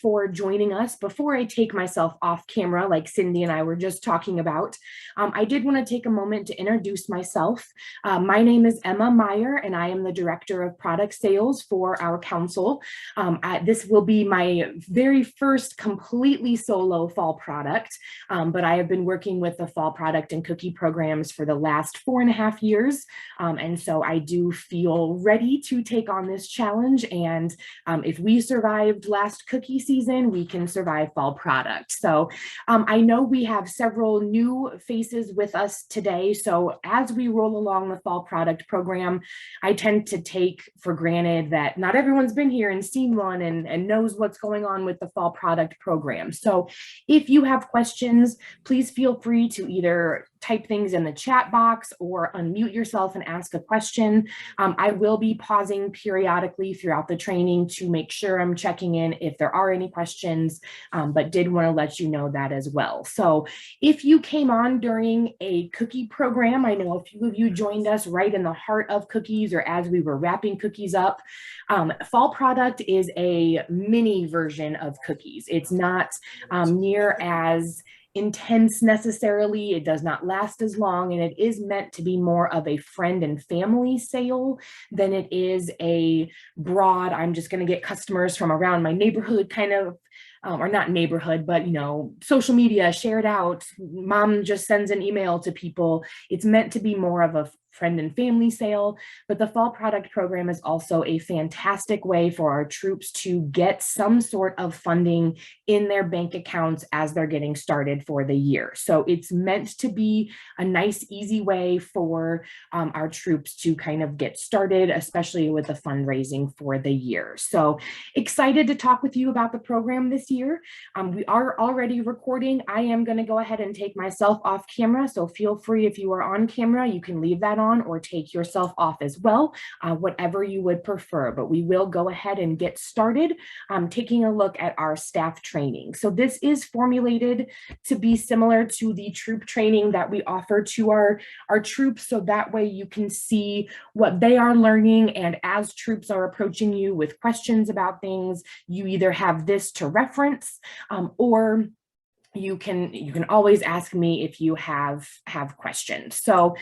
for joining us. Before I take myself off camera, like Cindy and I were just talking about, I did want to take a moment to introduce myself. My name is Emma Meyer, and I am the Director of Product Sales for our council. This will be my very first completely solo fall product, but I have been working with the fall product and cookie programs for the last 4.5 years. And so I do feel ready to take on this challenge. And if we survived last cookie season, we can survive fall product. So I know we have several new faces with us today. So as we roll along the fall product program, I tend to take for granted that not everyone's been here and seen one and knows what's going on with the fall product program. So if you have questions, please feel free to either type things in the chat box or unmute yourself and ask a question. I will be pausing periodically throughout the training to make sure I'm checking in if there are any questions, but did want to let you know that as well. So if you came on during a cookie program, I know a few of you joined us right in the heart of cookies or as we were wrapping cookies up. Fall product is a mini version of cookies. It's not near as intense necessarily. It does not last as long, and it is meant to be more of a friend and family sale than it is a broad, I'm just going to get customers from around my neighborhood kind of, or not neighborhood, but social media shared out. Mom just sends an email to people. It's meant to be more of a friend and family sale, but the fall product program is also a fantastic way for our troops to get some sort of funding in their bank accounts as they're getting started for the year. So it's meant to be a nice, easy way for our troops to kind of get started, especially with the fundraising for the year. So excited to talk with you about the program this year. We are already recording. I am going to go ahead and take myself off camera. So feel free, if you are on camera, you can leave that on or take yourself off as well, whatever you would prefer. But we will go ahead and get started taking a look at our staff training. So this is formulated to be similar to the troop training that we offer to our troops. So that way you can see what they are learning. And as troops are approaching you with questions about things, you either have this to reference or you can always ask me if you have questions. So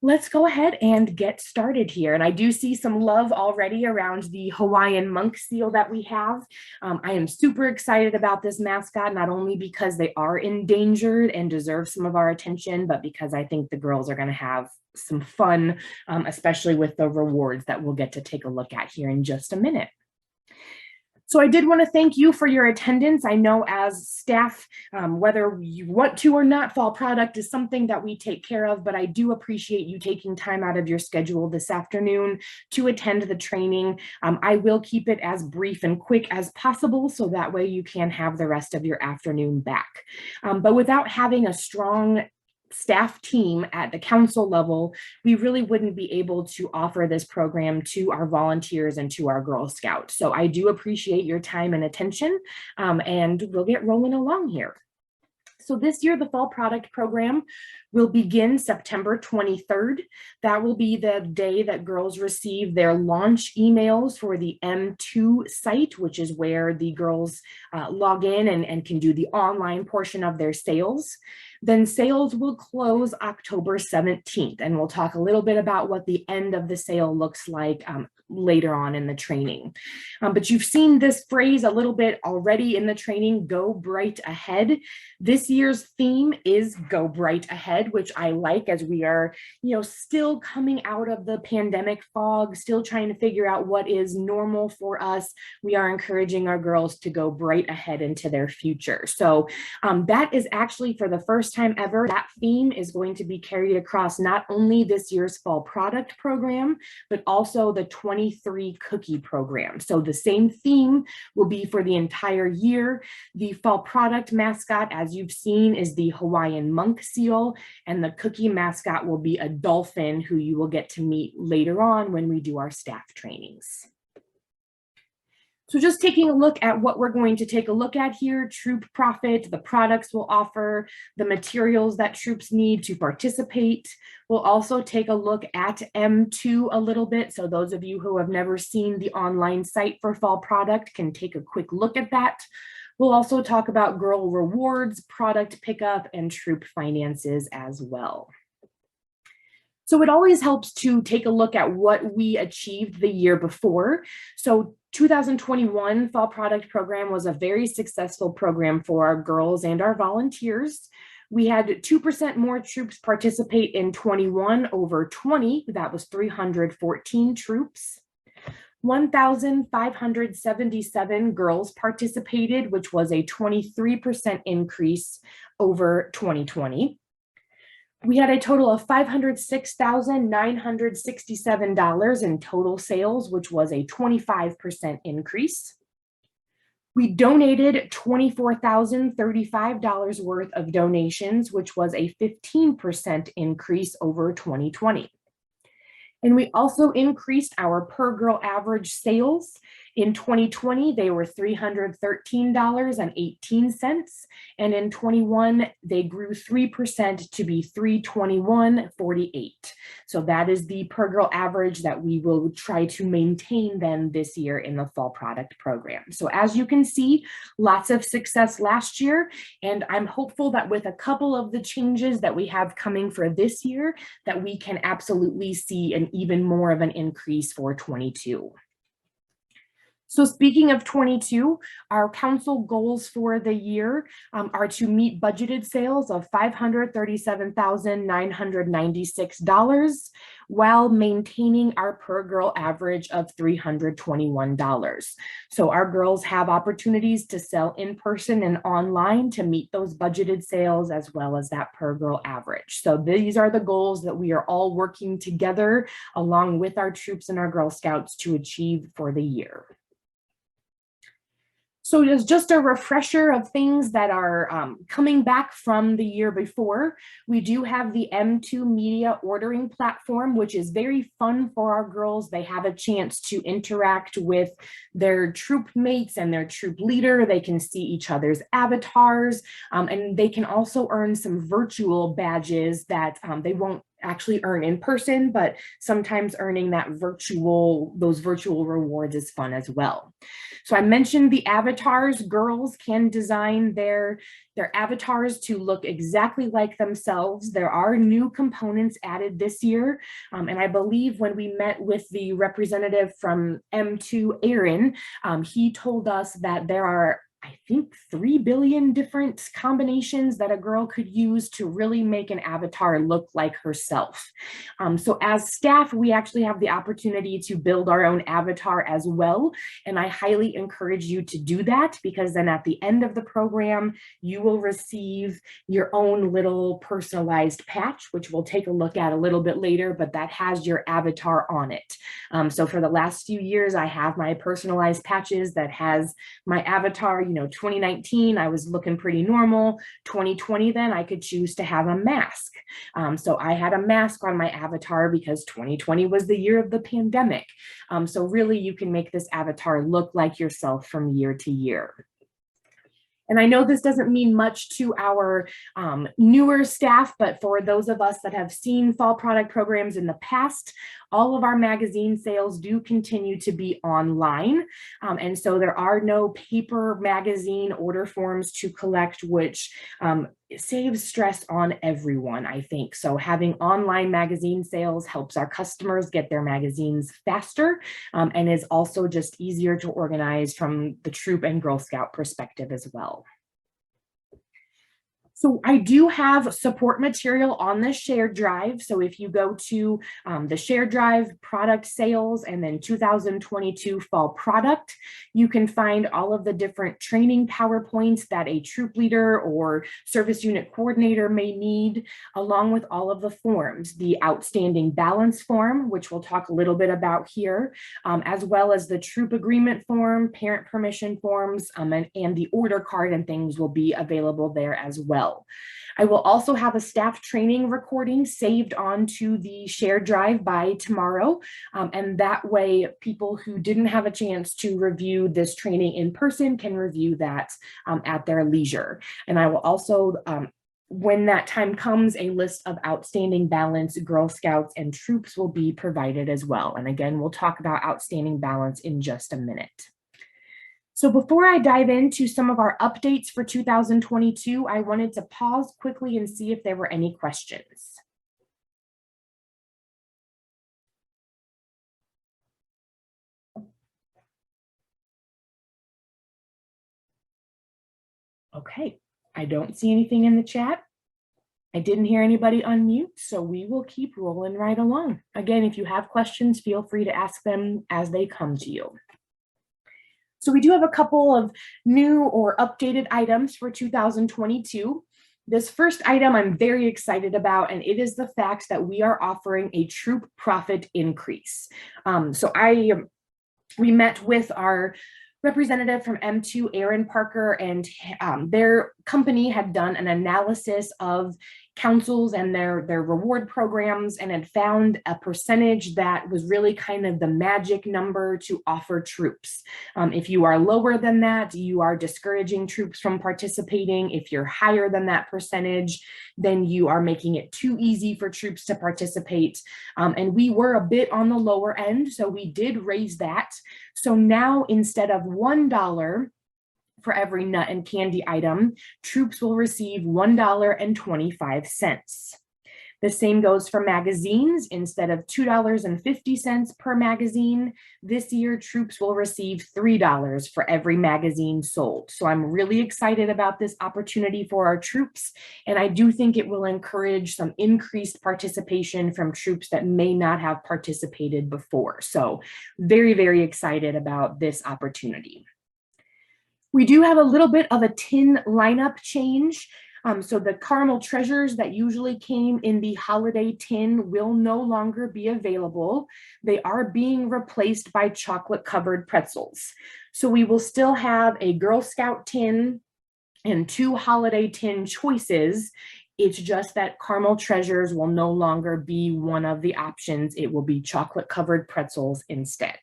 let's go ahead and get started here. And I do see some love already around the Hawaiian monk seal that we have. I am super excited about this mascot, not only because they are endangered and deserve some of our attention, but because I think the girls are going to have some fun, especially with the rewards that we'll get to take a look at here in just a minute. So I did want to thank you for your attendance. I know as staff, whether you want to or not, fall product is something that we take care of, but I do appreciate you taking time out of your schedule this afternoon to attend the training. I will keep it as brief and quick as possible, so that way you can have the rest of your afternoon back. But without having a strong staff team at the council level, we really wouldn't be able to offer this program to our volunteers and to our Girl Scouts. So I do appreciate your time and attention, and we'll get rolling along here. So this year, the fall product program will begin September 23rd. That will be the day that girls receive their launch emails for the M2 site, which is where the girls log in and can do the online portion of their sales. Then sales will close October 17th, and we'll talk a little bit about what the end of the sale looks like later on in the training. But you've seen this phrase a little bit already in the training, go bright ahead. This year's theme is go bright ahead, which I like, as we are, still coming out of the pandemic fog, still trying to figure out what is normal for us. We are encouraging our girls to go bright ahead into their future. So that is actually, for the first time ever, that theme is going to be carried across not only this year's fall product program, but also the 23 cookie program. So the same theme will be for the entire year. The fall product mascot, as you've seen, is the Hawaiian monk seal, and the cookie mascot will be a dolphin, who you will get to meet later on when we do our staff trainings. So just taking a look at what we're going to take a look at here: troop profit, the products we'll offer, the materials that troops need to participate. We'll also take a look at M2 a little bit. So those of you who have never seen the online site for fall product can take a quick look at that. We'll also talk about girl rewards, product pickup, and troop finances as well. So it always helps to take a look at what we achieved the year before. So 2021 Fall Product Program was a very successful program for our girls and our volunteers. We had 2% more troops participate in 21 over 20. That was 314 troops. 1,577 girls participated, which was a 23% increase over 2020. We had a total of $506,967 in total sales, which was a 25% increase. We donated $24,035 worth of donations, which was a 15% increase over 2020. And we also increased our per girl average sales. In 2020, they were $313.18. And in 21, they grew 3% to be $321.48. So that is the per girl average that we will try to maintain then this year in the fall product program. So as you can see, lots of success last year. And I'm hopeful that with a couple of the changes that we have coming for this year, that we can absolutely see an even more of an increase for 22. So speaking of 22, our council goals for the year are to meet budgeted sales of $537,996 while maintaining our per girl average of $321. So our girls have opportunities to sell in person and online to meet those budgeted sales as well as that per girl average. So these are the goals that we are all working together along with our troops and our Girl Scouts to achieve for the year. So just a refresher of things that are coming back from the year before. We do have the M2 media ordering platform, which is very fun for our girls. They have a chance to interact with their troop mates and their troop leader. They can see each other's avatars, and they can also earn some virtual badges that they won't actually earn in person, but sometimes earning those virtual rewards is fun as well. So I mentioned the avatars. Girls can design their avatars to look exactly like themselves. There are new components added this year. And I believe when we met with the representative from M2, Aaron, he told us that there are, I think, 3 billion different combinations that a girl could use to really make an avatar look like herself. So as staff, we actually have the opportunity to build our own avatar as well. And I highly encourage you to do that, because then at the end of the program, you will receive your own little personalized patch, which we'll take a look at a little bit later, but that has your avatar on it. So for the last few years, I have my personalized patches that has my avatar. 2019, I was looking pretty normal. 2020, then I could choose to have a mask. So I had a mask on my avatar because 2020 was the year of the pandemic. So really, you can make this avatar look like yourself from year to year. And I know this doesn't mean much to our newer staff, but for those of us that have seen fall product programs in the past, all of our magazine sales do continue to be online. And so there are no paper magazine order forms to collect, which saves stress on everyone, I think. So having online magazine sales helps our customers get their magazines faster, and is also just easier to organize from the troop and Girl Scout perspective as well. So I do have support material on the shared drive. So if you go to the shared drive, product sales, and then 2022 fall product, you can find all of the different training PowerPoints that a troop leader or service unit coordinator may need, along with all of the forms, the outstanding balance form, which we'll talk a little bit about here, as well as the troop agreement form, parent permission forms, and the order card and things will be available there as well. I will also have a staff training recording saved onto the shared drive by tomorrow. And that way, people who didn't have a chance to review this training in person can review that at their leisure. And I will also, when that time comes, a list of outstanding balance Girl Scouts and troops will be provided as well. And again, we'll talk about outstanding balance in just a minute. So before I dive into some of our updates for 2022, I wanted to pause quickly and see if there were any questions. Okay, I don't see anything in the chat. I didn't hear anybody unmute, so we will keep rolling right along. Again, if you have questions, feel free to ask them as they come to you. So we do have a couple of new or updated items for 2022. This first item I'm very excited about, and it is the fact that we are offering a troop profit increase. We met with our representative from M2, Aaron Parker, and their company had done an analysis of councils and their reward programs and had found a percentage that was really kind of the magic number to offer troops. If you are lower than that, you are discouraging troops from participating. If you're higher than that percentage, then you are making it too easy for troops to participate. And we were a bit on the lower end, so we did raise that. So now instead of $1 for every nut and candy item, troops will receive $1.25. The same goes for magazines. Instead of $2.50 per magazine, this year troops will receive $3 for every magazine sold. So I'm really excited about this opportunity for our troops, and I do think it will encourage some increased participation from troops that may not have participated before. So very, very excited about this opportunity. We do have a little bit of a tin lineup change. So the caramel treasures that usually came in the holiday tin will no longer be available. They are being replaced by chocolate covered pretzels. So we will still have a Girl Scout tin and 2 holiday tin choices. It's just that caramel treasures will no longer be one of the options. It will be chocolate covered pretzels instead.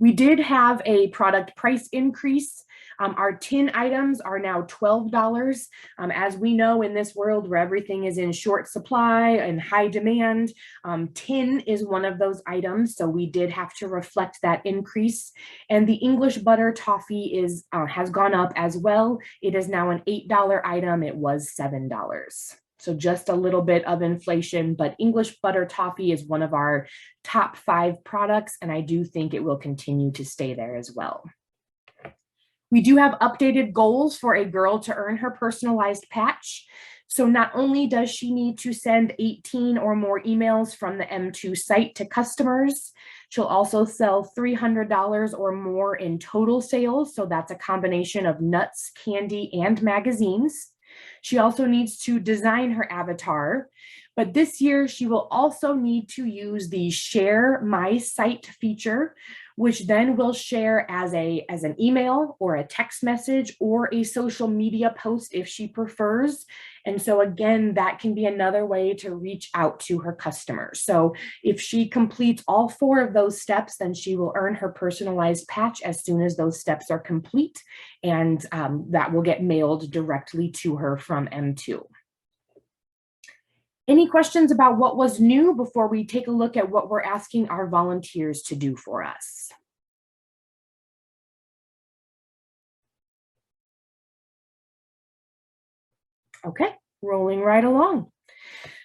We did have a product price increase. Our tin items are now $12. As we know, in this world where everything is in short supply and high demand, tin is one of those items. So we did have to reflect that increase. And the English butter toffee has gone up as well. It is now an $8 item. It was $7. So just a little bit of inflation, but English butter toffee is one of our top 5 products, and I do think it will continue to stay there as well. We do have updated goals for a girl to earn her personalized patch. So not only does she need to send 18 or more emails from the M2 site to customers, she'll also sell $300 or more in total sales. So that's a combination of nuts, candy, and magazines. She also needs to design her avatar, but this year she will also need to use the Share My Site feature, which then will share as an email or a text message or a social media post if she prefers. And so again, that can be another way to reach out to her customers. So if she completes all 4 of those steps, then she will earn her personalized patch as soon as those steps are complete, and that will get mailed directly to her from M2. Any questions about what was new before we take a look at what we're asking our volunteers to do for us? Okay, rolling right along.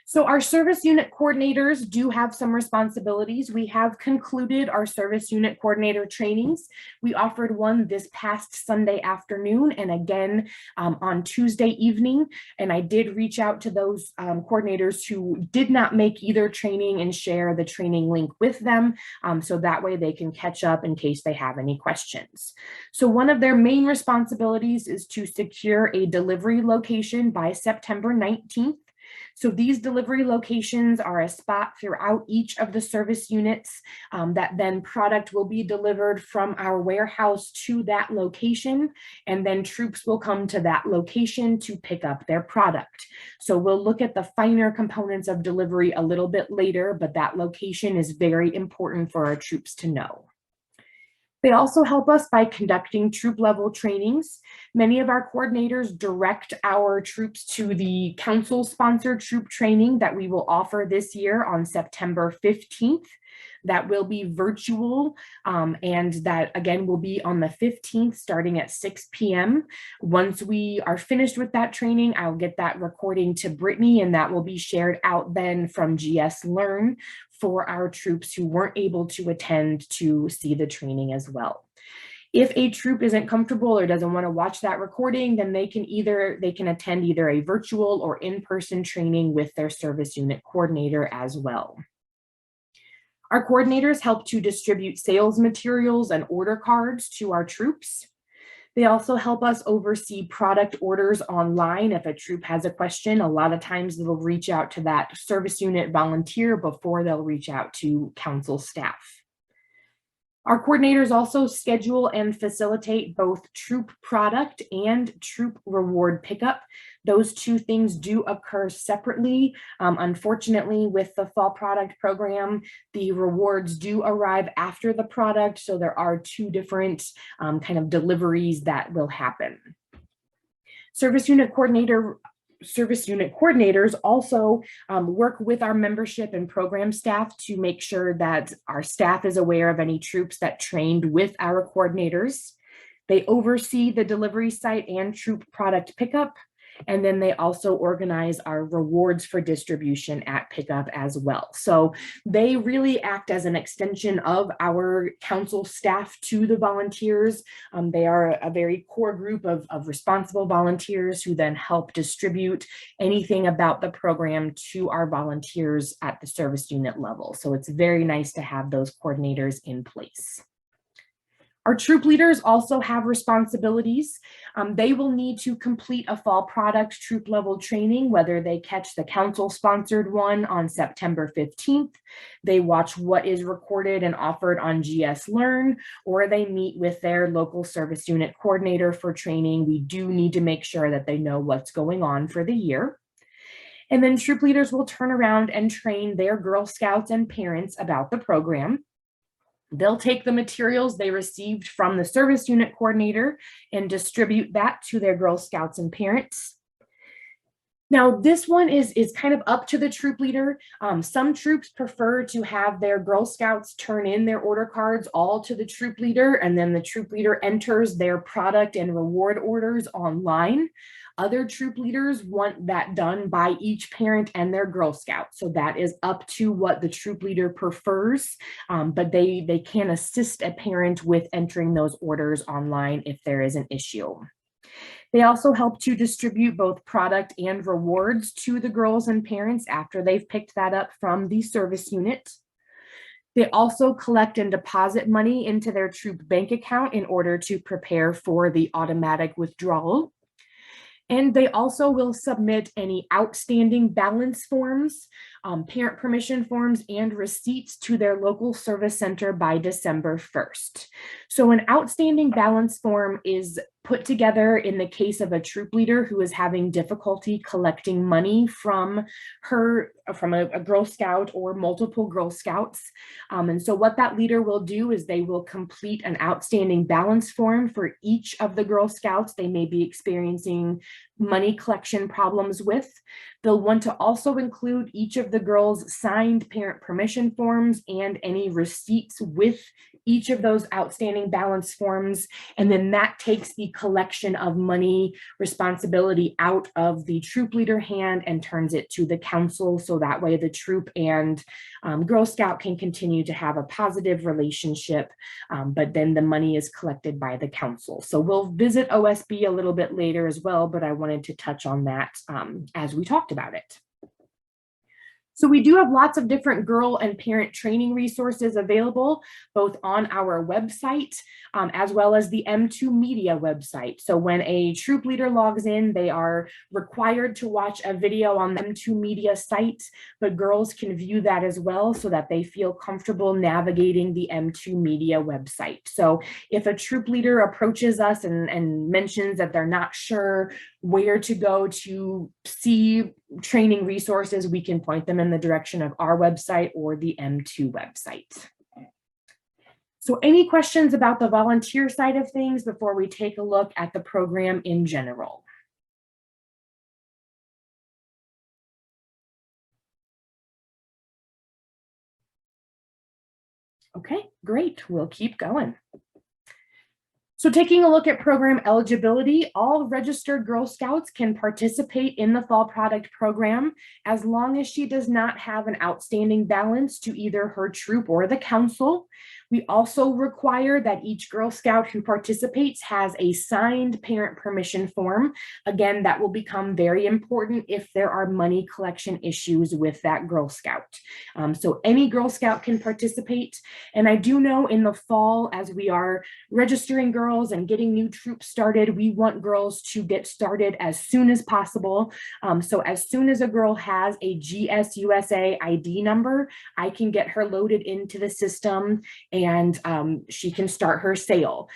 So our service unit coordinators do have some responsibilities. We have concluded our service unit coordinator trainings. We offered one this past Sunday afternoon and again on Tuesday evening. And I did reach out to those coordinators who did not make either training and share the training link with them. So that way they can catch up in case they have any questions. So one of their main responsibilities is to secure a delivery location by September 19th. So these delivery locations are a spot throughout each of the service units that then product will be delivered from our warehouse to that location, and then troops will come to that location to pick up their product. So we'll look at the finer components of delivery a little bit later, but that location is very important for our troops to know. They also help us by conducting troop level trainings. Many of our coordinators direct our troops to the council sponsored troop training that we will offer this year on September 15th. that will be virtual, and that again will be on the 15th starting at 6 p.m. Once we are finished with that training, I'll get that recording to Brittany, and that will be shared out then from GS Learn for our troops who weren't able to attend to see the training as well. If a troop isn't comfortable or doesn't want to watch that recording, then they can attend either a virtual or in-person training with their service unit coordinator as well. Our coordinators help to distribute sales materials and order cards to our troops. They also help us oversee product orders online. If a troop has a question, a lot of times they'll reach out to that service unit volunteer before they'll reach out to council staff. Our coordinators also schedule and facilitate both troop product and troop reward pickup. Those two things do occur separately. Unfortunately, with the fall product program, the rewards do arrive after the product, so there are two different kind of deliveries that will happen. Service unit coordinators also work with our membership and program staff to make sure that our staff is aware of any troops that trained with our coordinators. They oversee the delivery site and troop product pickup, and then they also organize our rewards for distribution at pickup as well. So they really act as an extension of our council staff to the volunteers. They are a very core group of responsible volunteers who then help distribute anything about the program to our volunteers at the service unit level. So it's very nice to have those coordinators in place. Our troop leaders also have responsibilities. They will need to complete a fall product troop level training, whether they catch the council sponsored one on September 15th, they watch what is recorded and offered on GS Learn, or they meet with their local service unit coordinator for training. We do need to make sure that they know what's going on for the year. And then troop leaders will turn around and train their Girl Scouts and parents about the program. They'll take the materials they received from the service unit coordinator and distribute that to their Girl Scouts and parents. Now, this one is kind of up to the troop leader. Some troops prefer to have their Girl Scouts turn in their order cards all to the troop leader, and then the troop leader enters their product and reward orders online. Other troop leaders want that done by each parent and their Girl Scout. So that is up to what the troop leader prefers, but they can assist a parent with entering those orders online if there is an issue. They also help to distribute both product and rewards to the girls and parents after they've picked that up from the service unit. They also collect and deposit money into their troop bank account in order to prepare for the automatic withdrawal. And they also will submit any outstanding balance forms, parent permission forms, and receipts to their local service center by December 1st. So an outstanding balance form is put together in the case of a troop leader who is having difficulty collecting money from a Girl Scout or multiple Girl Scouts. And so what that leader will do is they will complete an outstanding balance form for each of the Girl Scouts they may be experiencing money collection problems with. They'll want to also include each of the girls' signed parent permission forms and any receipts with each of those outstanding balance forms. And then that takes the collection of money responsibility out of the troop leader hand and turns it to the council. So that way the troop and Girl Scout can continue to have a positive relationship, but then the money is collected by the council. So we'll visit OSB a little bit later as well, but I wanted to touch on that as we talked about it. So we do have lots of different girl and parent training resources available, both on our website as well as the M2 Media website. So when a troop leader logs in, they are required to watch a video on the M2 Media site, but girls can view that as well so that they feel comfortable navigating the M2 Media website. So if a troop leader approaches us and mentions that they're not sure where to go to see training resources, we can point them in the direction of our website or the M2 website. So any questions about the volunteer side of things before we take a look at the program in general? Okay, great. We'll keep going. So taking a look at program eligibility, all registered Girl Scouts can participate in the Fall Product Program as long as she does not have an outstanding balance to either her troop or the council. We also require that each Girl Scout who participates has a signed parent permission form. Again, that will become very important if there are money collection issues with that Girl Scout. So any Girl Scout can participate. And I do know in the fall, as we are registering girls and getting new troops started, we want girls to get started as soon as possible. So as soon as a girl has a GSUSA ID number, I can get her loaded into the system and she can start her sale.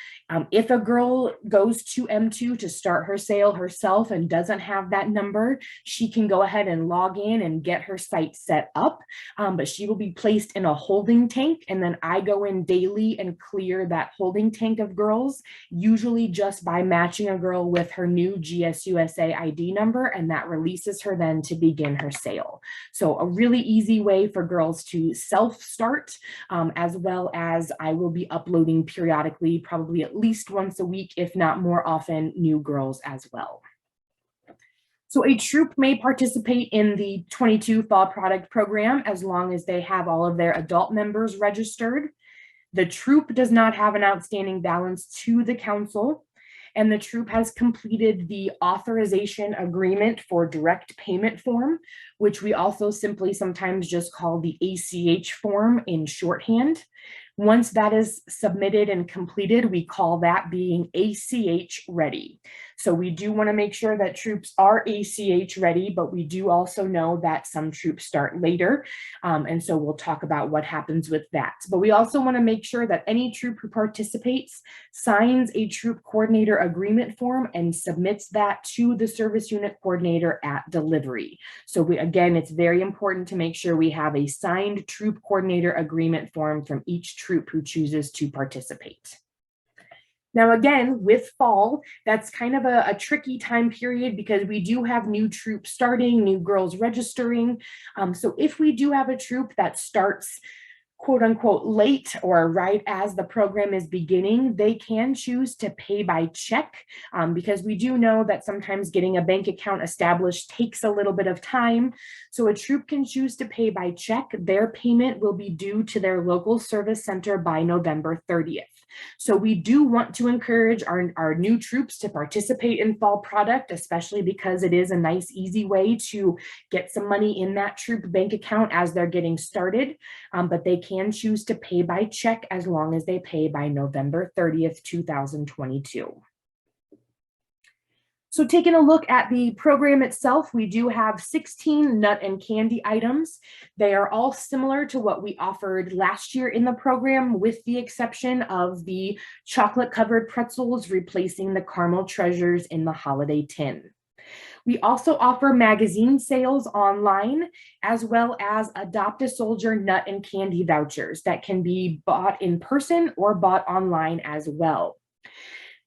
If a girl goes to M2 to start her sale herself and doesn't have that number, she can go ahead and log in and get her site set up, but she will be placed in a holding tank, and then I go in daily and clear that holding tank of girls, usually just by matching a girl with her new GSUSA ID number, and that releases her then to begin her sale. So a really easy way for girls to self-start, as well as I will be uploading periodically, probably at least once a week, if not more often, new girls as well. So a troop may participate in the 22 Fall Product Program as long as they have all of their adult members registered. The troop does not have an outstanding balance to the council, and the troop has completed the authorization agreement for direct payment form, which we also simply sometimes just call the ACH form in shorthand. Once that is submitted and completed, we call that being ACH ready. So we do want to make sure that troops are ACH ready, but we do also know that some troops start later. And so we'll talk about what happens with that. But we also want to make sure that any troop who participates signs a troop coordinator agreement form and submits that to the service unit coordinator at delivery. So again, it's very important to make sure we have a signed troop coordinator agreement form from each troop who chooses to participate. Now, again, with fall, that's kind of a tricky time period because we do have new troops starting, new girls registering. So if we do have a troop that starts quote unquote late or right as the program is beginning, they can choose to pay by check, because we do know that sometimes getting a bank account established takes a little bit of time. So a troop can choose to pay by check. Their payment will be due to their local service center by November 30th. So we do want to encourage our new troops to participate in Fall Product, especially because it is a nice, easy way to get some money in that troop bank account as they're getting started. But they can choose to pay by check as long as they pay by November 30th, 2022. So taking a look at the program itself, we do have 16 nut and candy items. They are all similar to what we offered last year in the program, with the exception of the chocolate covered pretzels replacing the caramel treasures in the holiday tin. We also offer magazine sales online, as well as Adopt a Soldier nut and candy vouchers that can be bought in person or bought online as well.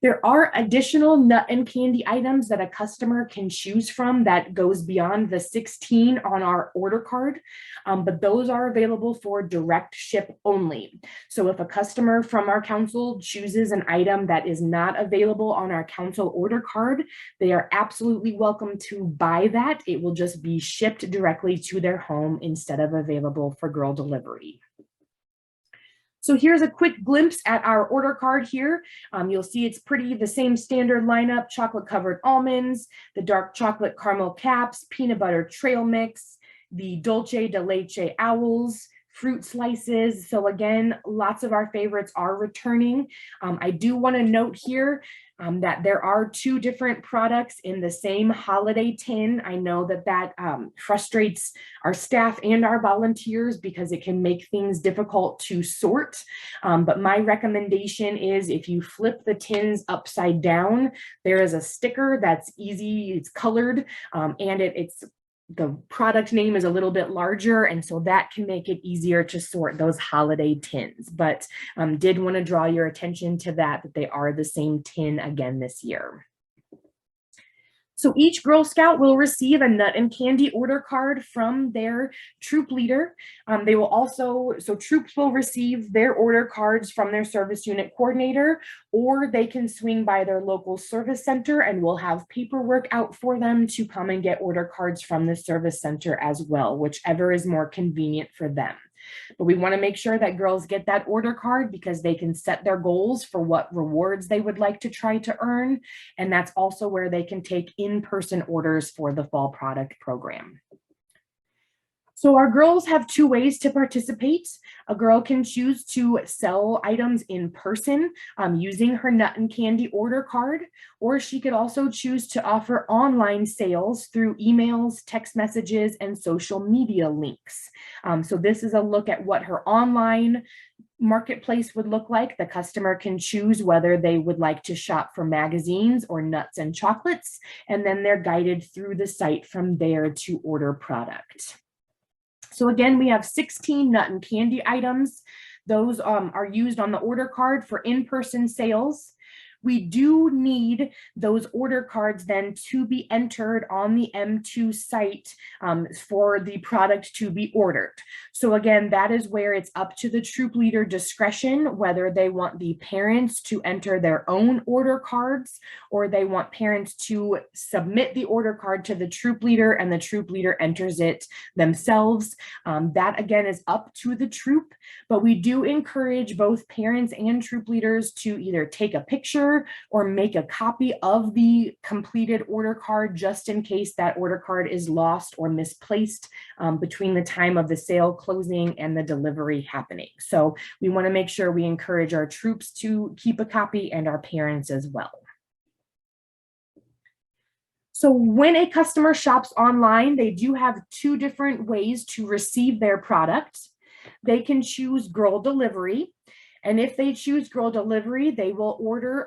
There are additional nut and candy items that a customer can choose from that goes beyond the 16 on our order card, but those are available for direct ship only. So if a customer from our council chooses an item that is not available on our council order card, they are absolutely welcome to buy that. It will just be shipped directly to their home instead of available for girl delivery. So here's a quick glimpse at our order card here. You'll see it's pretty the same standard lineup: chocolate covered almonds, the dark chocolate caramel caps, peanut butter trail mix, the dulce de leche owls, fruit slices. So again, lots of our favorites are returning. I do want to note here that there are two different products in the same holiday tin. I know that frustrates our staff and our volunteers because it can make things difficult to sort. But my recommendation is, if you flip the tins upside down, there is a sticker that's easy, it's colored, and it's the product name is a little bit larger, and so that can make it easier to sort those holiday tins. But did want to draw your attention to that they are the same tin again this year. So each Girl Scout will receive a nut and candy order card from their troop leader. They will also, so troops will receive their order cards from their service unit coordinator, or they can swing by their local service center and we'll have paperwork out for them to come and get order cards from the service center as well, whichever is more convenient for them. But we want to make sure that girls get that order card because they can set their goals for what rewards they would like to try to earn. And that's also where they can take in-person orders for the fall product program. So our girls have two ways to participate. A girl can choose to sell items in person using her nut and candy order card, or she could also choose to offer online sales through emails, text messages, and social media links. So this is a look at what her online marketplace would look like. The customer can choose whether they would like to shop for magazines or nuts and chocolates, and then they're guided through the site from there to order product. So again, we have 16 nut and candy items. Those are used on the order card for in-person sales. We do need those order cards then to be entered on the M2 site for the product to be ordered. So again, that is where it's up to the troop leader discretion, whether they want the parents to enter their own order cards or they want parents to submit the order card to the troop leader and the troop leader enters it themselves. That again is up to the troop, but we do encourage both parents and troop leaders to either take a picture or make a copy of the completed order card just in case that order card is lost or misplaced between the time of the sale closing and the delivery happening. So we want to make sure we encourage our troops to keep a copy and our parents as well. So when a customer shops online, they do have two different ways to receive their product. They can choose girl delivery. And if they choose girl delivery, they will order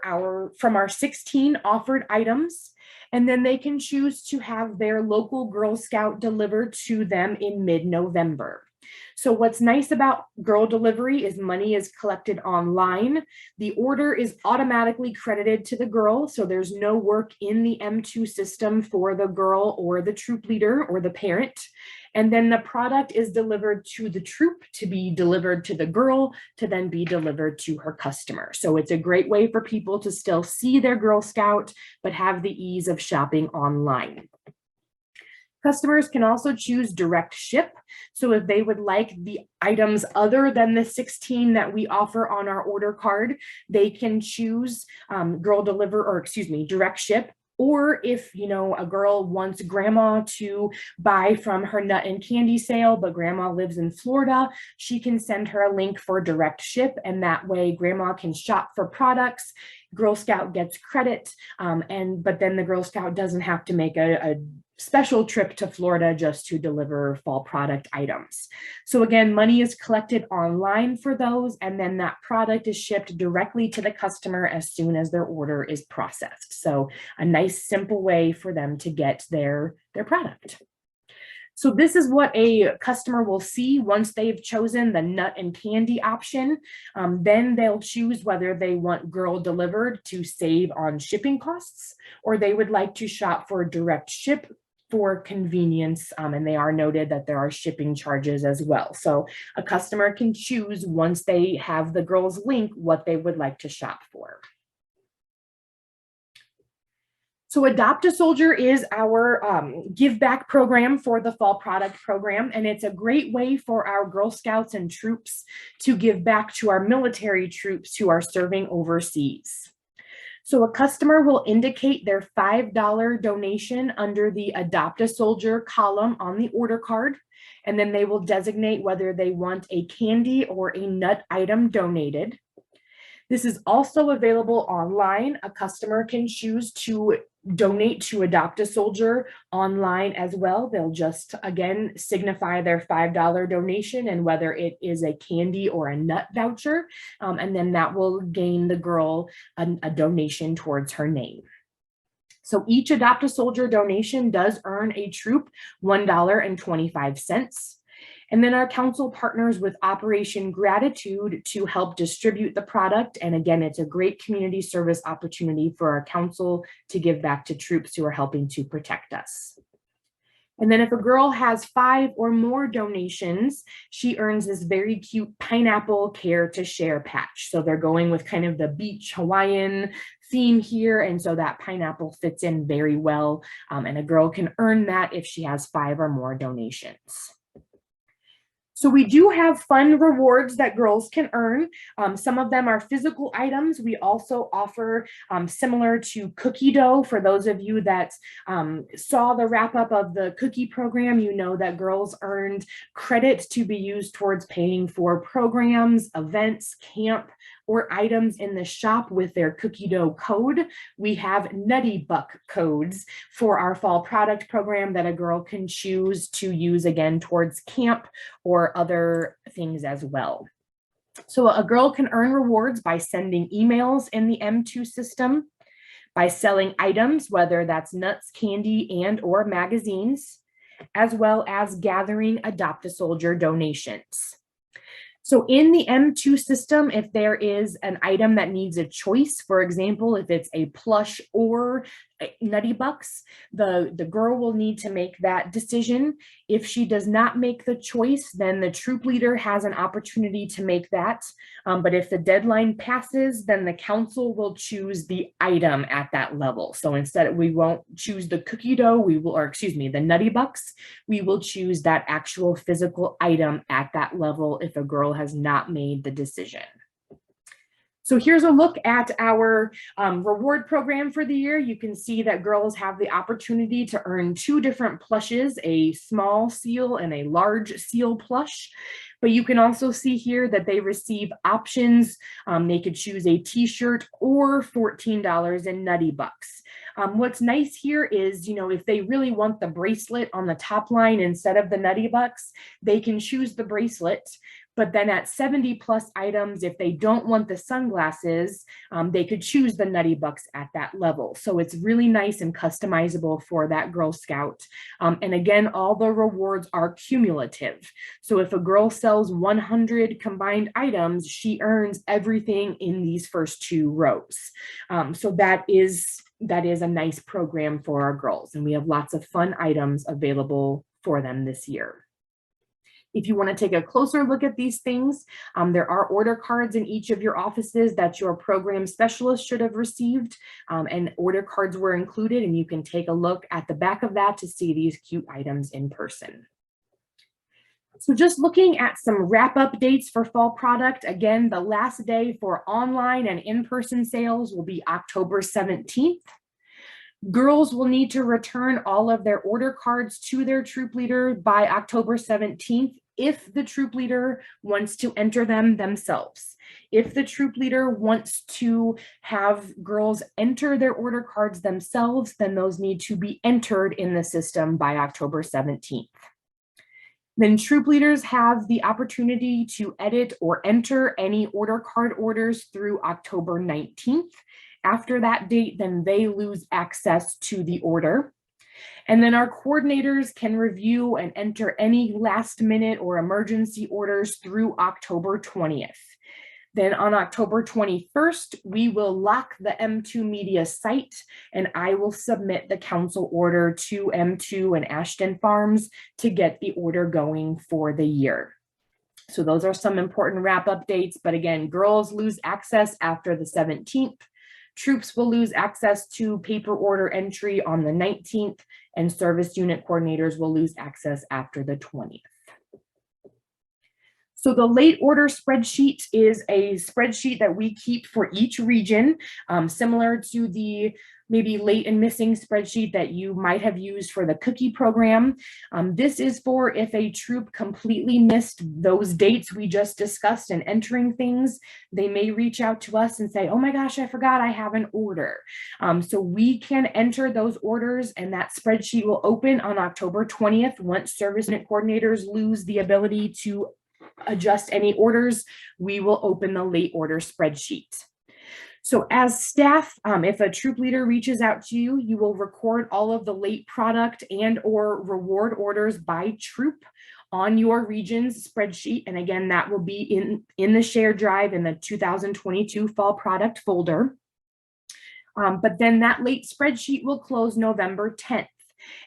from our 16 offered items, and then they can choose to have their local Girl Scout delivered to them in mid-November. So what's nice about girl delivery is money is collected online. The order is automatically credited to the girl, so there's no work in the M2 system for the girl or the troop leader or the parent. And then the product is delivered to the troop to be delivered to the girl to then be delivered to her customer. So it's a great way for people to still see their Girl Scout, but have the ease of shopping online. Customers can also choose direct ship. So if they would like the items other than the 16 that we offer on our order card, they can choose direct ship. Or if, a girl wants grandma to buy from her nut and candy sale, but grandma lives in Florida, she can send her a link for direct ship. And that way grandma can shop for products. Girl Scout gets credit. But then the Girl Scout doesn't have to make a special trip to Florida just to deliver fall product items. So again, money is collected online for those, and then that product is shipped directly to the customer as soon as their order is processed. So a nice, simple way for them to get their product. So this is what a customer will see once they've chosen the nut and candy option. Then they'll choose whether they want girl delivered to save on shipping costs, or they would like to shop for direct ship for convenience, and they are noted that there are shipping charges as well. So a customer can choose once they have the girl's link what they would like to shop for. So Adopt a Soldier is our give back program for the fall product program, and it's a great way for our Girl Scouts and troops to give back to our military troops who are serving overseas. So a customer will indicate their $5 donation under the Adopt a Soldier column on the order card, and then they will designate whether they want a candy or a nut item donated. This is also available online. A customer can choose to donate to Adopt a Soldier online as well. They'll just, again, signify their $5 donation and whether it is a candy or a nut voucher. And then that will gain the girl a donation towards her name. So each Adopt a Soldier donation does earn a troop $1.25. And then our council partners with Operation Gratitude to help distribute the product. And again, it's a great community service opportunity for our council to give back to troops who are helping to protect us. And then if a girl has 5 or more donations, she earns this very cute pineapple Care to Share patch. So they're going with kind of the beach Hawaiian theme here. And so that pineapple fits in very well. And a girl can earn that if she has 5 or more donations. So we do have fun rewards that girls can earn. Some of them are physical items. We also offer, similar to cookie dough, for those of you that saw the wrap up of the cookie program, you know that girls earned credit to be used towards paying for programs, events, camp, or items in the shop with their cookie dough code. We have Nutty Buck codes for our fall product program that a girl can choose to use again towards camp or other things as well. So a girl can earn rewards by sending emails in the M2 system, by selling items, whether that's nuts, candy, and or magazines, as well as gathering Adopt a Soldier donations. So in the M2 system, if there is an item that needs a choice, for example, if it's a plush or Nutty Bucks, the girl will need to make that decision. If she does not make the choice, then the troop leader has an opportunity to make that. But if the deadline passes, then the council will choose the item at that level. So instead, we won't choose the cookie dough, the Nutty Bucks. We will choose that actual physical item at that level if a girl has not made the decision. So here's a look at our reward program for the year. You can see that girls have the opportunity to earn 2 different plushes, a small seal and a large seal plush. But you can also see here that they receive options. They could choose a t-shirt or $14 in Nutty Bucks. What's nice here is, if they really want the bracelet on the top line instead of the Nutty Bucks, they can choose the bracelet. But then at 70 plus items, if they don't want the sunglasses, they could choose the Nutty Bucks at that level. So it's really nice and customizable for that Girl Scout. And again, all the rewards are cumulative. So if a girl sells 100 combined items, she earns everything in these first 2 rows. So that is a nice program for our girls. And we have lots of fun items available for them this year. If you want to take a closer look at these things, there are order cards in each of your offices that your program specialist should have received, and order cards were included, and you can take a look at the back of that to see these cute items in person. So just looking at some wrap-up dates for fall product, again, the last day for online and in-person sales will be October 17th. Girls will need to return all of their order cards to their troop leader by October 17th if the troop leader wants to enter them themselves. If the troop leader wants to have girls enter their order cards themselves, then those need to be entered in the system by October 17th. Then troop leaders have the opportunity to edit or enter any order card orders through October 19th. After that date, then they lose access to the order. And then our coordinators can review and enter any last minute or emergency orders through October 20th. Then on October 21st, we will lock the M2 Media site, and I will submit the council order to M2 and Ashton Farms to get the order going for the year. So those are some important wrap-up dates. But again, girls lose access after the 17th. Troops will lose access to paper order entry on the 19th, and service unit coordinators will lose access after the 20th. So the late order spreadsheet is a spreadsheet that we keep for each region, similar to the maybe late and missing spreadsheet that you might have used for the cookie program. This is for if a troop completely missed those dates we just discussed and entering things, they may reach out to us and say, oh my gosh, I forgot I have an order. So we can enter those orders, and that spreadsheet will open on October 20th once service unit coordinators lose the ability to adjust any orders. We will open the late order spreadsheet. So as staff, if a troop leader reaches out to you, you will record all of the late product and or reward orders by troop on your region's spreadsheet. And again, that will be in the shared drive in the 2022 fall product folder. But then that late spreadsheet will close November 10th.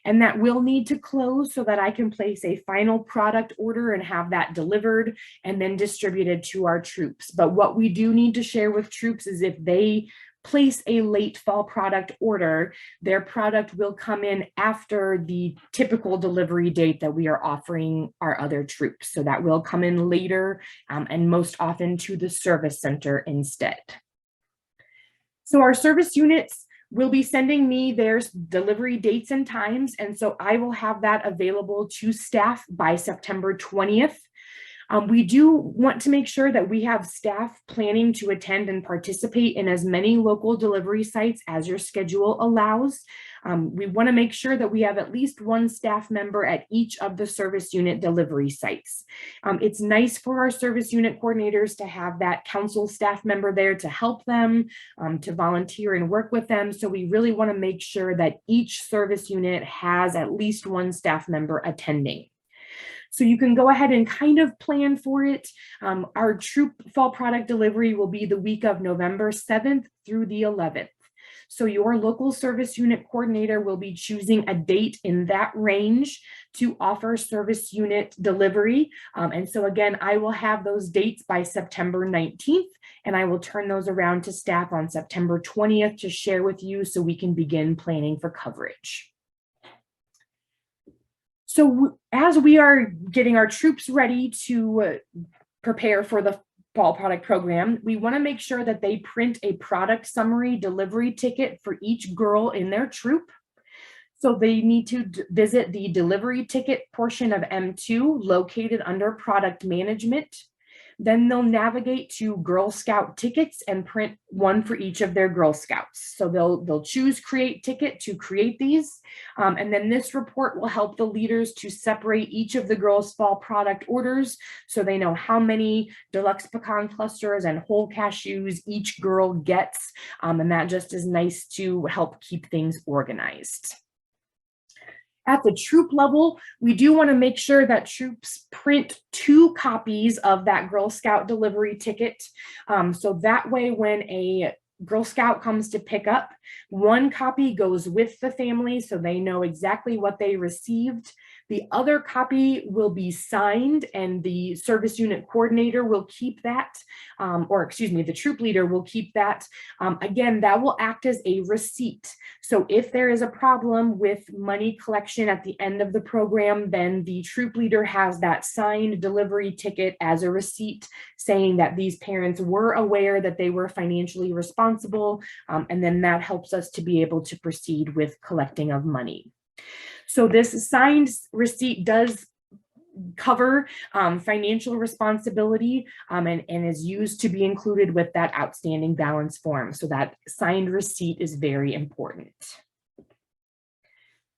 And that will need to close so that I can place a final product order and have that delivered and then distributed to our troops. But what we do need to share with troops is if they place a late fall product order, their product will come in after the typical delivery date that we are offering our other troops. So that will come in later and most often to the service center instead. So our service units will be sending me their delivery dates and times, and so I will have that available to staff by September 20th. We do want to make sure that we have staff planning to attend and participate in as many local delivery sites as your schedule allows. We want to make sure that we have at least one staff member at each of the service unit delivery sites. It's nice for our service unit coordinators to have that council staff member there to help them, to volunteer and work with them. So we really want to make sure that each service unit has at least one staff member attending. So you can go ahead and kind of plan for it. Our troop fall product delivery will be the week of November 7th through the 11th. So your local service unit coordinator will be choosing a date in that range to offer service unit delivery. And so again, I will have those dates by September 19th, and I will turn those around to staff on September 20th to share with you so we can begin planning for coverage. So as we are getting our troops ready to prepare for the fall product program, we want to make sure that they print a product summary delivery ticket for each girl in their troop. So they need to visit the delivery ticket portion of M2 located under product management. Then they'll navigate to Girl Scout tickets and print one for each of their Girl Scouts. So they'll choose create ticket to create these. And then this report will help the leaders to separate each of the girls' fall product orders so they know how many deluxe pecan clusters and whole cashews each girl gets. And that just is nice to help keep things organized. At the troop level, we do want to make sure that troops print 2 copies of that Girl Scout delivery ticket. So that way, when a Girl Scout comes to pick up, 1 copy goes with the family so they know exactly what they received. The other copy will be signed and the service unit coordinator will keep that, the troop leader will keep that. Again, that will act as a receipt. So if there is a problem with money collection at the end of the program, then the troop leader has that signed delivery ticket as a receipt saying that these parents were aware that they were financially responsible, and then that helps us to be able to proceed with collecting of money. So this signed receipt does cover financial responsibility and is used to be included with that outstanding balance form. So that signed receipt is very important.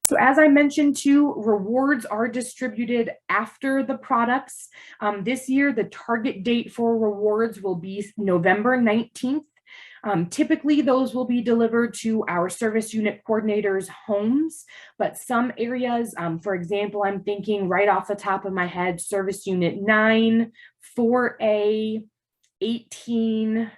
So as I mentioned too, rewards are distributed after the products. This year, the target date for rewards will be November 19th. Typically, those will be delivered to our service unit coordinators' homes, but some areas, for example, I'm thinking right off the top of my head, Service Unit 9, 4A, 18,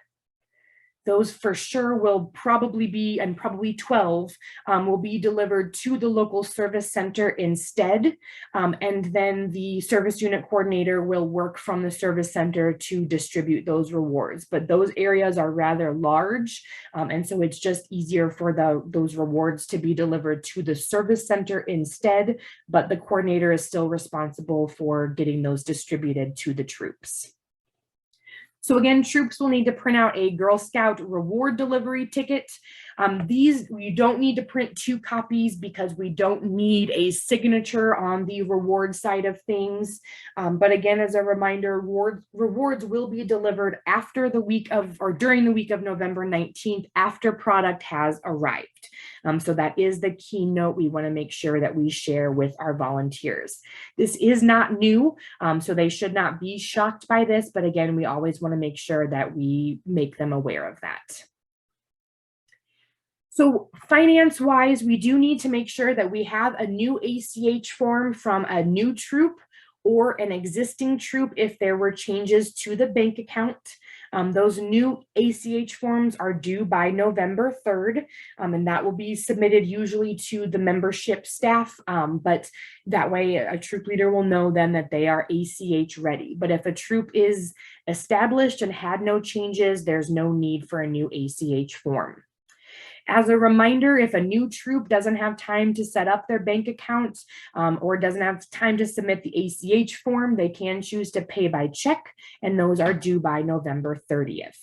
those for sure will probably be, and probably 12, will be delivered to the local service center instead. And then the service unit coordinator will work from the service center to distribute those rewards. But those areas are rather large. And so it's just easier for those rewards to be delivered to the service center instead, but the coordinator is still responsible for getting those distributed to the troops. So again, troops will need to print out a Girl Scout reward delivery ticket. These, you don't need to print 2 copies because we don't need a signature on the reward side of things. But again, as a reminder, rewards will be delivered after the week of, or during the week of November 19th, after product has arrived. So that is the keynote we want to make sure that we share with our volunteers. This is not new, so they should not be shocked by this, but again, we always want to make sure that we make them aware of that. So finance-wise, we do need to make sure that we have a new ACH form from a new troop or an existing troop if there were changes to the bank account. Those new ACH forms are due by November 3rd, and that will be submitted usually to the membership staff, but that way a troop leader will know then that they are ACH ready. But if a troop is established and had no changes, there's no need for a new ACH form. As a reminder, if a new troop doesn't have time to set up their bank account or doesn't have time to submit the ACH form, they can choose to pay by check, and those are due by November 30th.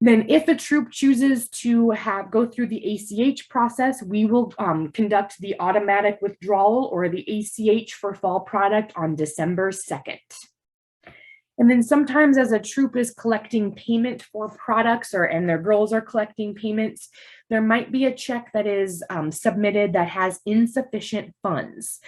Then if a troop chooses to go through the ACH process, we will conduct the automatic withdrawal or the ACH for fall product on December 2nd. And then sometimes as a troop is collecting payment for products and their girls are collecting payments, there might be a check that is submitted that has insufficient funds.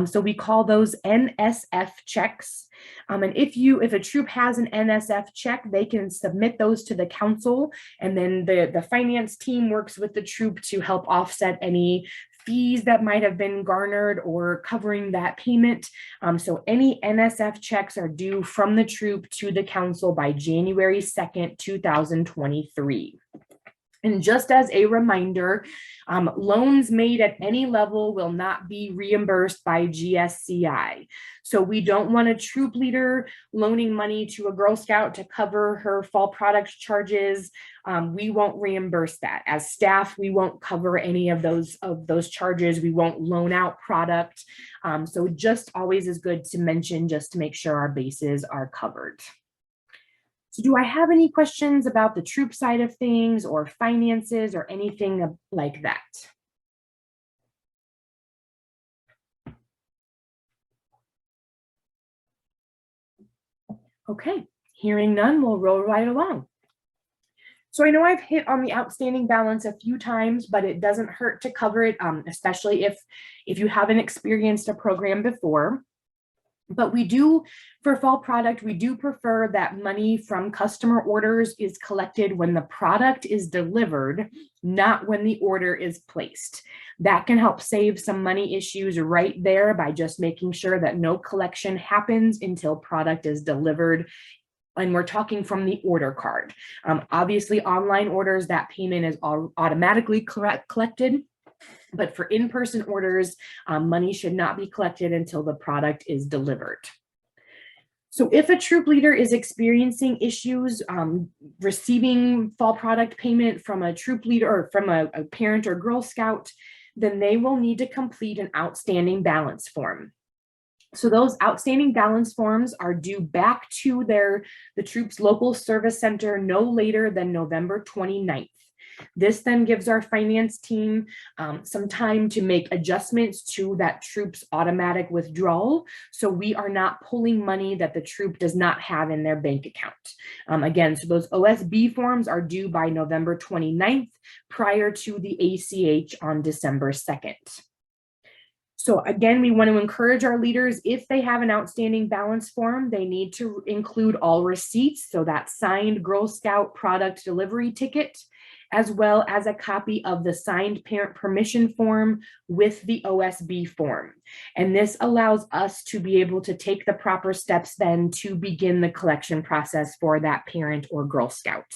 So we call those NSF checks. And if a troop has an NSF check, they can submit those to the council, and then the finance team works with the troop to help offset any fees that might have been garnered or covering that payment. So any NSF checks are due from the troop to the council by January 2nd, 2023. And just as a reminder, loans made at any level will not be reimbursed by GSCI. So we don't want a troop leader loaning money to a Girl Scout to cover her fall product charges. We won't reimburse that. As staff, we won't cover any of those charges. We won't loan out product. So just always is good to mention just to make sure our bases are covered. So do I have any questions about the troop side of things or finances or anything like that? Okay, hearing none, we'll roll right along. So I know I've hit on the outstanding balance a few times, but it doesn't hurt to cover it, especially if you haven't experienced a program before. But for fall product, we do prefer that money from customer orders is collected when the product is delivered, not when the order is placed. That can help save some money issues right there by just making sure that no collection happens until product is delivered. And we're talking from the order card. Obviously, online orders, that payment is automatically collected. But for in-person orders, money should not be collected until the product is delivered. So if a troop leader is experiencing issues receiving fall product payment from a troop leader or from a parent or Girl Scout, then they will need to complete an outstanding balance form. So those outstanding balance forms are due back to the troop's local service center no later than November 29th. This then gives our finance team some time to make adjustments to that troop's automatic withdrawal. So we are not pulling money that the troop does not have in their bank account. Again, so those OSB forms are due by November 29th prior to the ACH on December 2nd. So again, we want to encourage our leaders, if they have an outstanding balance form, they need to include all receipts. So that signed Girl Scout product delivery ticket, as well as a copy of the signed parent permission form with the OSB form. And this allows us to be able to take the proper steps then to begin the collection process for that parent or Girl Scout.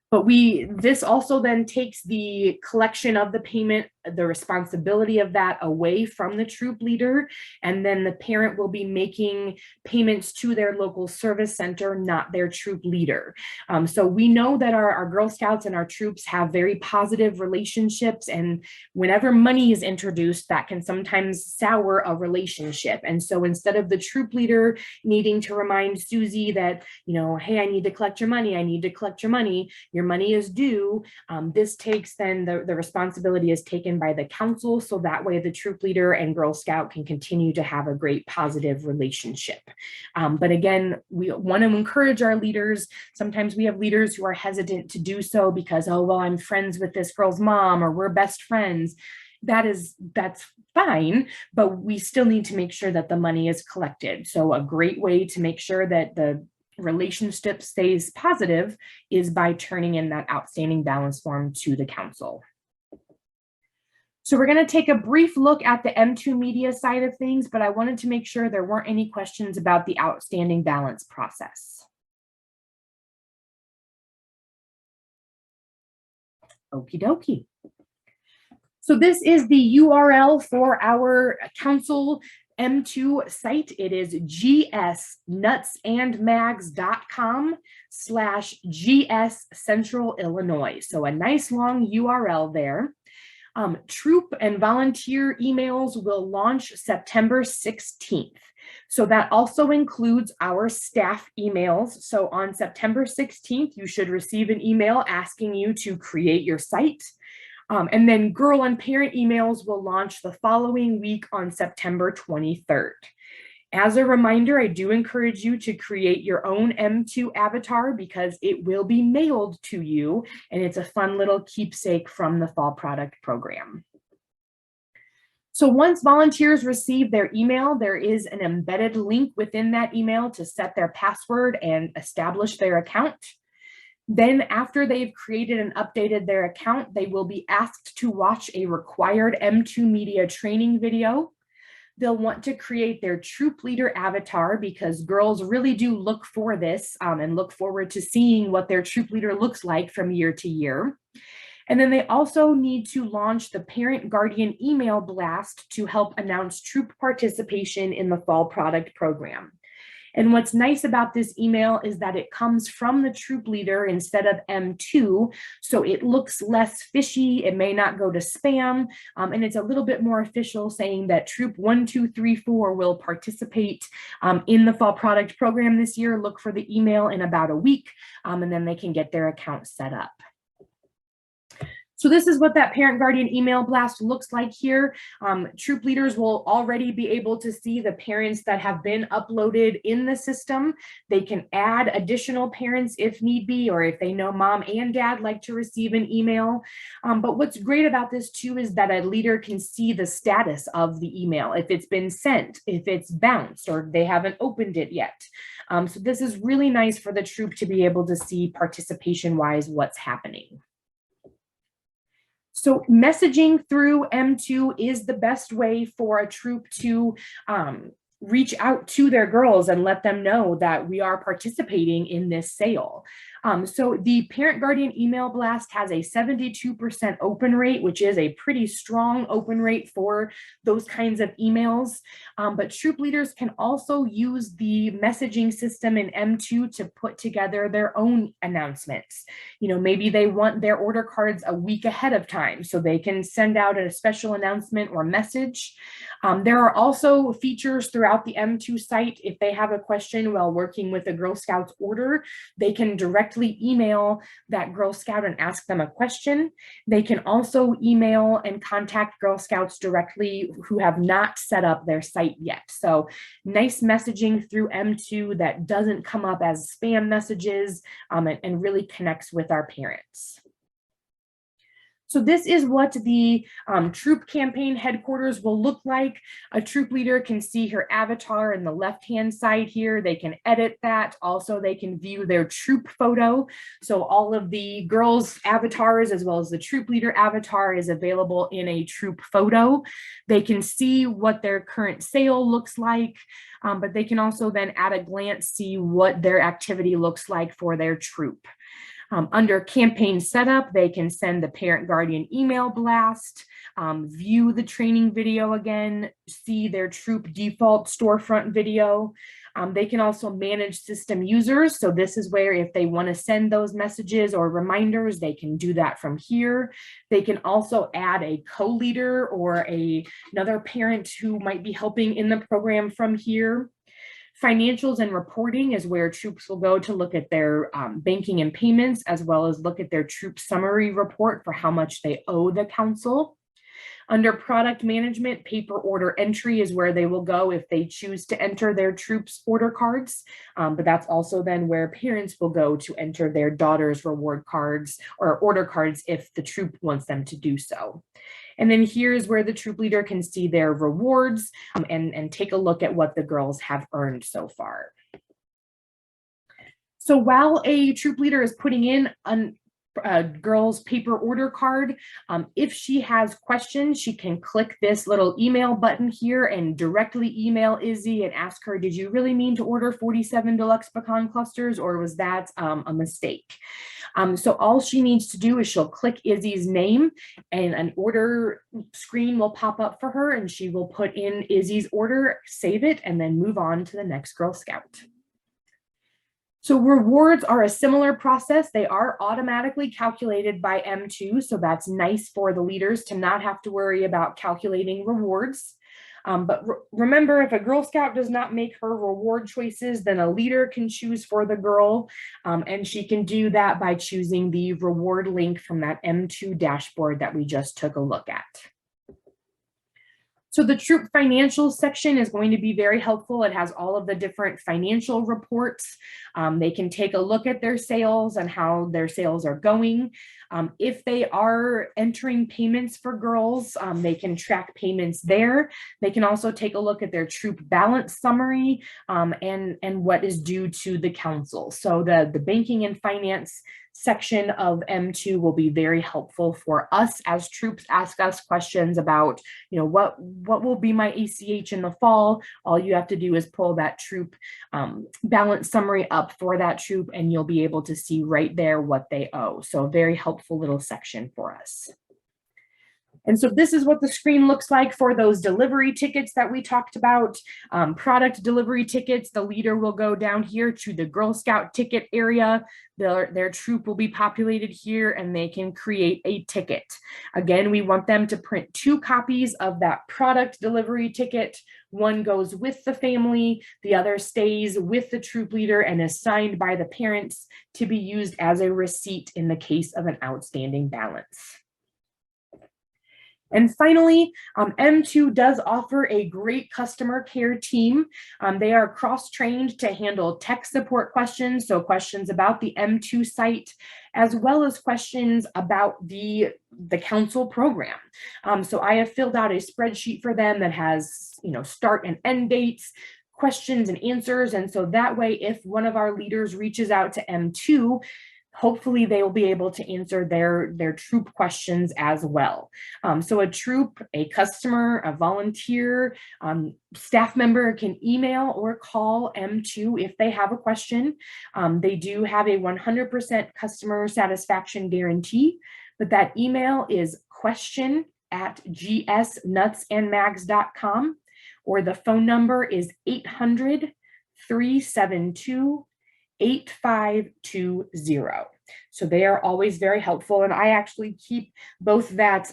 But this also then takes the collection of the payment, the responsibility of that away from the troop leader, and then the parent will be making payments to their local service center, not their troop leader. So we know that our Girl Scouts and our troops have very positive relationships, and whenever money is introduced, that can sometimes sour a relationship. And so instead of the troop leader needing to remind Susie that, hey, I need to collect your money, your money is due, this takes then the responsibility is taken by the council, so that way the troop leader and Girl Scout can continue to have a great positive relationship. But again, we want to encourage our leaders. Sometimes we have leaders who are hesitant to do so because, oh, well, I'm friends with this girl's mom, or we're best friends. That's fine, but we still need to make sure that the money is collected. So a great way to make sure that the relationship stays positive is by turning in that outstanding balance form to the council. So we're going to take a brief look at the M2 media side of things, but I wanted to make sure there weren't any questions about the outstanding balance process. Okie dokie. So this is the URL for our council M2 site. It is gsnutsandmags.com/GS Central Illinois. So a nice long URL there. Troop and volunteer emails will launch September 16th. So that also includes our staff emails. So on September 16th, you should receive an email asking you to create your site. And then girl and parent emails will launch the following week on September 23rd. As a reminder, I do encourage you to create your own M2 avatar because it will be mailed to you, and it's a fun little keepsake from the fall product program. So once volunteers receive their email, there is an embedded link within that email to set their password and establish their account. Then after they've created and updated their account, they will be asked to watch a required M2 media training video. They'll want to create their troop leader avatar because girls really do look for this and look forward to seeing what their troop leader looks like from year to year. And then they also need to launch the parent guardian email blast to help announce troop participation in the fall product program. And what's nice about this email is that it comes from the troop leader instead of M2, so it looks less fishy, it may not go to spam, and it's a little bit more official saying that troop 1, 2, 3, 4 will participate in the fall product program this year. Look for the email in about a week, and then they can get their account set up. So this is what that parent guardian email blast looks like here. Troop leaders will already be able to see the parents that have been uploaded in the system. They can add additional parents if need be, or if they know mom and dad like to receive an email. But what's great about this too is that a leader can see the status of the email, if it's been sent, if it's bounced, or they haven't opened it yet. So this is really nice for the troop to be able to see participation-wise what's happening. So messaging through M2 is the best way for a troop to reach out to their girls and let them know that we are participating in this sale. So the parent guardian email blast has a 72% open rate, which is a pretty strong open rate for those kinds of emails. But troop leaders can also use the messaging system in M2 to put together their own announcements. You know, maybe they want their order cards a week ahead of time, so they can send out a special announcement or message. There are also features throughout the M2 site. If they have a question while working with a Girl Scouts order, they can directly email that Girl Scout and ask them a question. They can also email and contact Girl Scouts directly who have not set up their site yet. So nice messaging through M2 that doesn't come up as spam messages and really connects with our parents. So this is what the troop campaign headquarters will look like. A troop leader can see her avatar in the left-hand side here. They can edit that. Also, they can view their troop photo. So all of the girls' avatars as well as the troop leader avatar is available in a troop photo. They can see what their current sale looks like, but they can also then at a glance see what their activity looks like for their troop. Under campaign setup, they can send the parent guardian email blast, view the training video again, see their troop default storefront video. They can also manage system users. So this is where if they want to send those messages or reminders, they can do that from here. They can also add a co-leader or another parent who might be helping in the program from here. Financials and reporting is where troops will go to look at their banking and payments, as well as look at their troop summary report for how much they owe the council. Under product management, paper order entry is where they will go if they choose to enter their troops order cards. But that's also then where parents will go to enter their daughter's reward cards or order cards if the troop wants them to do so. And then here's where the troop leader can see their rewards and take a look at what the girls have earned so far. So while a troop leader is putting in girl's paper order card. If she has questions, she can click this little email button here and directly email Izzy and ask her, did you really mean to order 47 deluxe pecan clusters, or was that a mistake? So all she needs to do is she'll click Izzy's name and an order screen will pop up for her, and she will put in Izzy's order, save it, and then move on to the next Girl Scout. So rewards are a similar process. They are automatically calculated by M2, so that's nice for the leaders to not have to worry about calculating rewards. But remember, if a Girl Scout does not make her reward choices, then a leader can choose for the girl, and she can do that by choosing the reward link from that M2 dashboard that we just took a look at. So the troop financials section is going to be very helpful. It has all of the different financial reports. They can take a look at their sales and how their sales are going. If they are entering payments for girls, they can track payments there. They can also take a look at their troop balance summary and what is due to the council. So the banking and finance section of M2 will be very helpful for us as troops ask us questions about, what will be my ACH in the fall. All you have to do is pull that troop balance summary up for that troop, and you'll be able to see right there what they owe. So very helpful little section for us. And so this is what the screen looks like for those delivery tickets that we talked about. Product delivery tickets, the leader will go down here to the Girl Scout ticket area. Their troop will be populated here and they can create a ticket. Again, we want them to print 2 copies of that product delivery ticket. One goes with the family, the other stays with the troop leader and is signed by the parents to be used as a receipt in the case of an outstanding balance. And finally, M2 does offer a great customer care team. They are cross-trained to handle tech support questions, so questions about the M2 site, as well as questions about the council program. So I have filled out a spreadsheet for them that has, start and end dates, questions and answers. And so that way, if one of our leaders reaches out to M2, hopefully they will be able to answer their troop questions as well. So a troop, a customer, a volunteer, staff member can email or call M2 if they have a question. They do have a 100% customer satisfaction guarantee, but that email is question@gsnutsandmags.com, or the phone number is 800-372-8520. So they are always very helpful. And I actually keep both that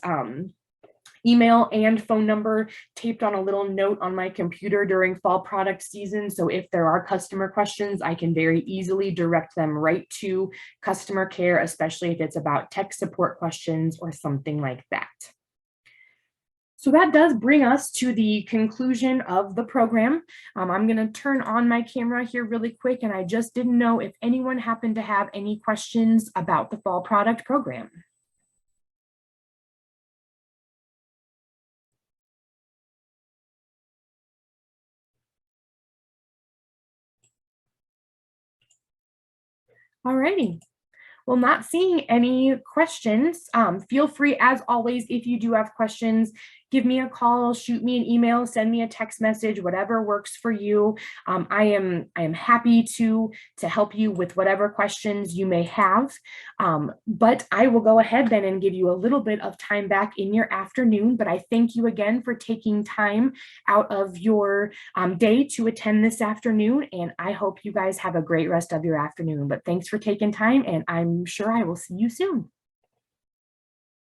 email and phone number taped on a little note on my computer during fall product season. So if there are customer questions, I can very easily direct them right to customer care, especially if it's about tech support questions or something like that. So that does bring us to the conclusion of the program. I'm going to turn on my camera here really quick, and I just didn't know if anyone happened to have any questions about the fall product program. All righty. Well, not seeing any questions, feel free, as always, if you do have questions, give me a call, shoot me an email, send me a text message, whatever works for you. I am happy to help you with whatever questions you may have. But I will go ahead then and give you a little bit of time back in your afternoon. But I thank you again for taking time out of your day to attend this afternoon. And I hope you guys have a great rest of your afternoon. But thanks for taking time, and I'm sure I will see you soon.